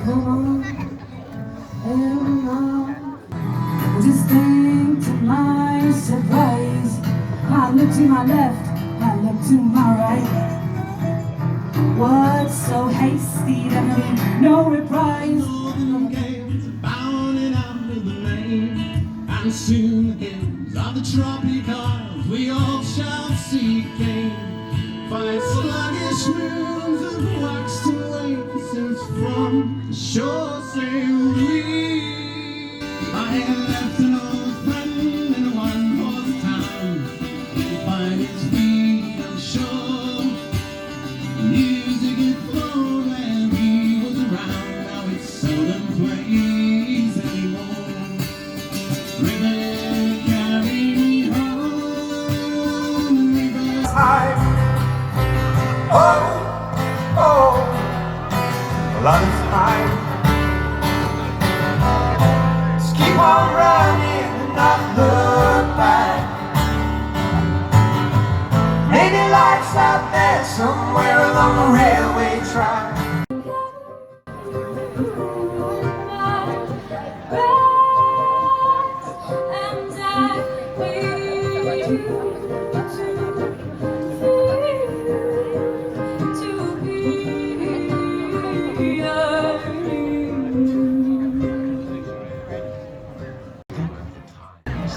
come on, and on. Just think to my surprise, I look to my left, I look to my right. What's so hasty, there'll be no reprise. Bounding under the lane, and soon the hills of the tropicals we all shall see came. 5 sluggish moons of waxed away since from the shore sailed we. I had left an old friend in a one-horse town, to find his feet on shore. Music had flown when he was around, now it seldom plays anymore. River, carry me home, river. Oh, oh, a lot of time. Just keep on running and not look back. Maybe life's out there somewhere along the railway track.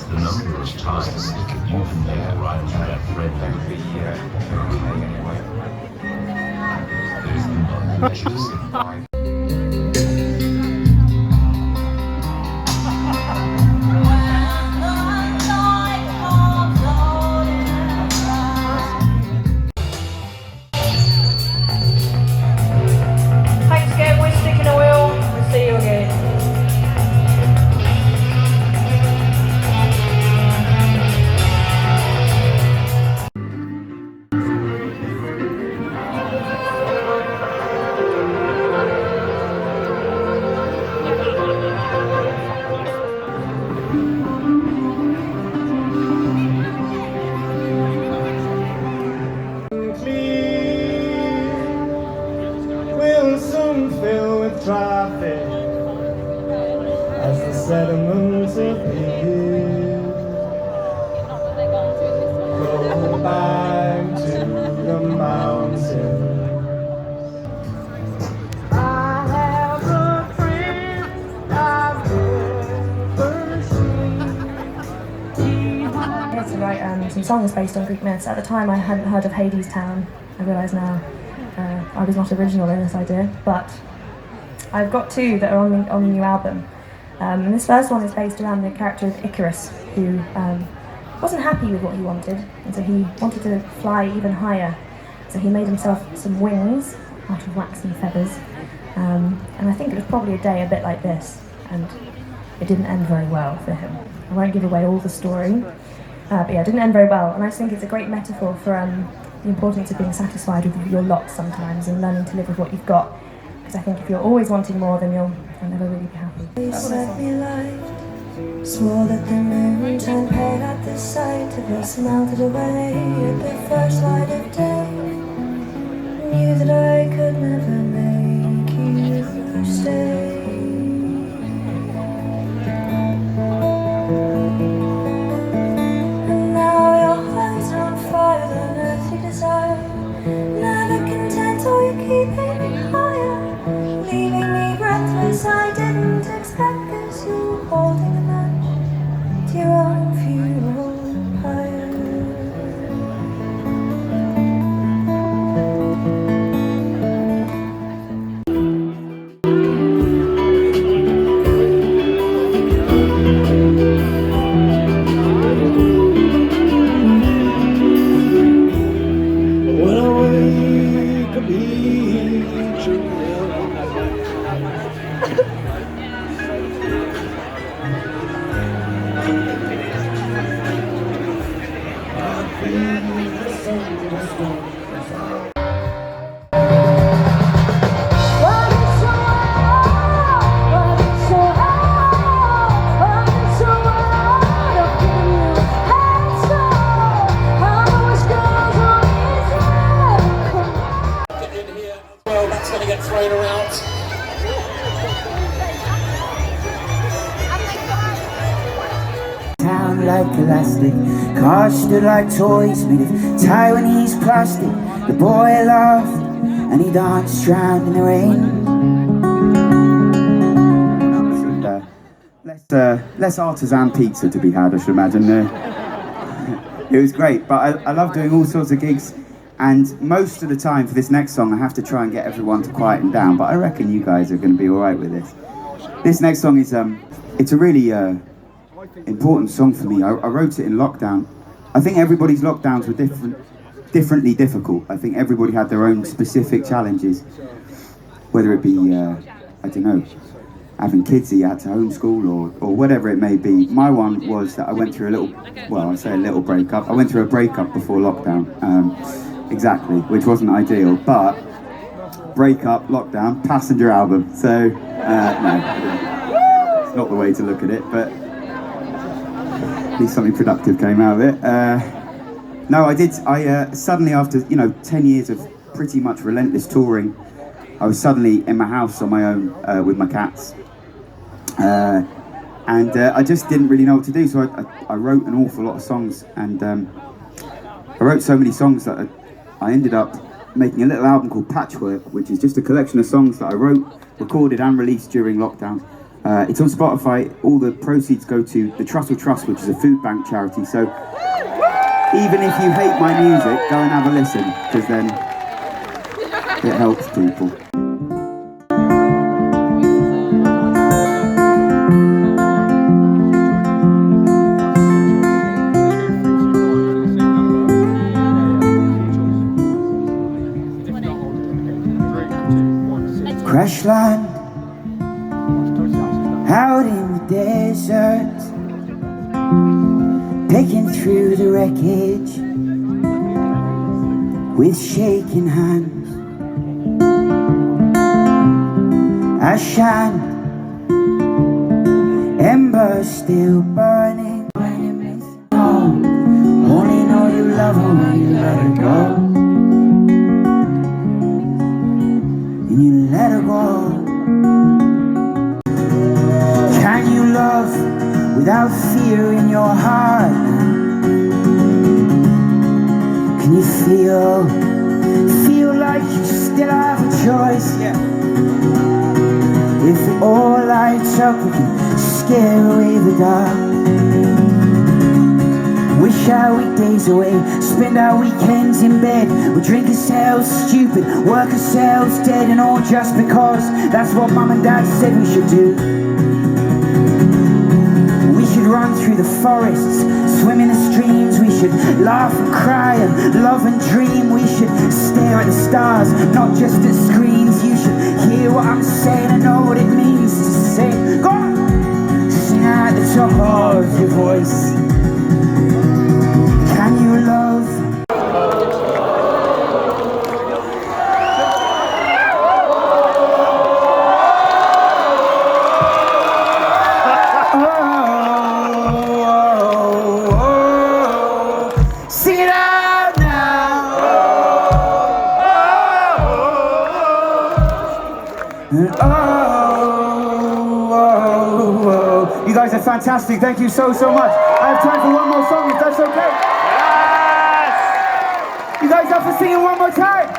The number of times you can make right that friend there is the measures in life. Thanks again, we're sticking a wheel. We'll see you again. Will soon fill with traffic as the sediments appear. Go back to the mountains. I have a friend I've never seen. To write some songs based on Greek myths. At the time I hadn't heard of Hades Town. I realise now I was not original in this idea, but I've got 2 that are on the new album. And this first one is based around the character of Icarus, who wasn't happy with what he wanted, and so he wanted to fly even higher. So he made himself some wings out of waxen feathers, and I think it was probably a day a bit like this, and it didn't end very well for him. I won't give away all the story, but yeah, it didn't end very well, and I just think it's a great metaphor for the importance of being satisfied with your lot sometimes and learning to live with what you've got. Because I think if you're always wanting more, then you'll never really be happy. They set me light, swore that the moon turned pale at the sight of us, melted away at the first light of day. Knew that I could never make you stay. And now your eyes are on fire with an earthly desire. Never content, oh, you keep aiming higher, leaving me breathless. I didn't expect this, you holding a match to your own funeral pyre. When I wake up each and Well, that's going to get thrown around. like elastic. Cars stood like toys made of tie when he's plastic. The boy laughed and he danced round in the rain. Less artisan pizza to be had, I should imagine. It was great, but I love doing all sorts of gigs, and most of the time for this next song I have to try and get everyone to quieten down, but I reckon you guys are going to be alright with this. This next song is, it's a really important song for me. I wrote it in lockdown. I think everybody's lockdowns were differently difficult. I think everybody had their own specific challenges, whether it be, I don't know, having kids that you had to homeschool or whatever it may be. My one was that I went through a little, well, I say a little breakup. I went through a breakup before lockdown, exactly, which wasn't ideal, but breakup, lockdown, Passenger album. So, no, it's not the way to look at it, but at least something productive came out of it. No, I suddenly after, 10 years of pretty much relentless touring, I was suddenly in my house on my own with my cats. And I just didn't really know what to do, so I wrote an awful lot of songs, and I wrote so many songs that I ended up making a little album called Patchwork, which is just a collection of songs that I wrote, recorded and released during lockdown. It's on Spotify. All the proceeds go to the Trussell Trust, which is a food bank charity, so even if you hate my music, go and have a listen, because then it helps people. Crash land out in the desert, picking through the wreckage with shaking hands. I shine, embers still burning. When you miss home, only know you love her when you let her go. And you let her go. Can you love without fear in your heart? Can you feel like you still have a choice? Yeah. If it all lights up, we can scare away the dark. Wish our weekdays away, spend our weekends in bed. We'll drink ourselves stupid, work ourselves dead, and all just because that's what Mum and Dad said we should do. We should run through the forests, swim in the streams. We should laugh and cry and love and dream. We should stare at the stars, not just at screens. You should hear what I'm saying and know what it means to sing. Go on! Sing at the top of your voice. Can you love? Sing it out now. You guys are fantastic. Thank you so much. I have time for one more song, if that's okay. You guys up for singing one more time?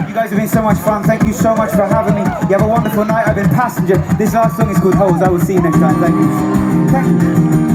You guys have been so much fun. Thank you so much for having me. You have a wonderful night. I've been Passenger. This last song is called Holes. I will see you next time. Thank you. Thank you.